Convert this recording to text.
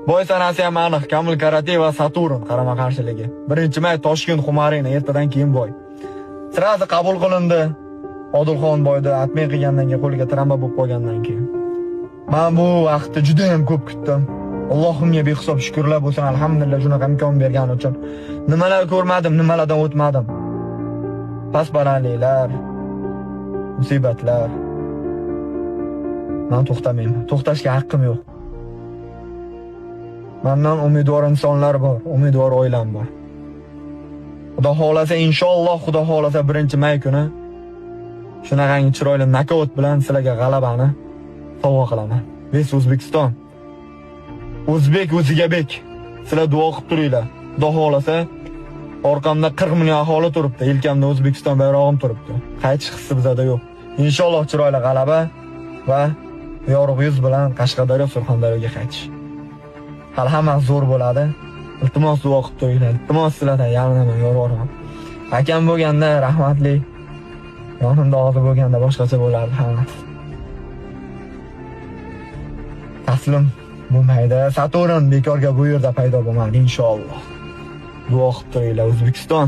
Boy sanasi ham aniq. Kamil Karate va Saturn qarama-qarshiligi. 1-may Toshkent Xumarina ertadan keyin boy. Sirazi qabul qilindi. Odilxon boyda atmay qilgandan keyin qo'liga tramba bo'lib qolgandan keyin. Men bu vaqtda juda ham ko'p kutdim. Allohimga behisob shukrlar bo'lsin, alhamdulillah shunaqa imkon bergani uchun. Nimalar ko'rmadim, nimalardan o'tmadim. Pasbalandliklar, musibatlar. Men to'xtamayman. To'xtashga haqqim yo'q. Mendan umidvor insonlar bor, umidvor oilam bor. Xudo xolasa, inshaalloh, Xudo xolasa 1-may kuni shunaqangi chiroyli nokaut bilan sizlarga g'alabani sovg'a qilaman. Biz O'zbekiston. O'zbek o'ziga bek. Sizlar duo qilib turinglar. Xudo xolasa, orqamda 40 million aholi turibdi, yelkamda O'zbekiston bayrog'im turibdi. Qaytish hissi bizda yo'q. Inshaalloh chiroyli g'alaba va yorug' yuz bilan Qashqadaryo, Surxondaryoga qaytish. Hali hammasi zo'r bo'ladi. Iltimos duo qilib turinglar. Iltimos sizlardan yalinaman, yo'raman. Akam bo'lganda rahmatli, yonimda hozir bo'lganda boshqacha bo'lardi hammasi. Taslim bo'lmaydi. Saturn bekorga bu yerda paydo bo'lmadi inshaalloh. Duo qilib turinglar O'zbekiston.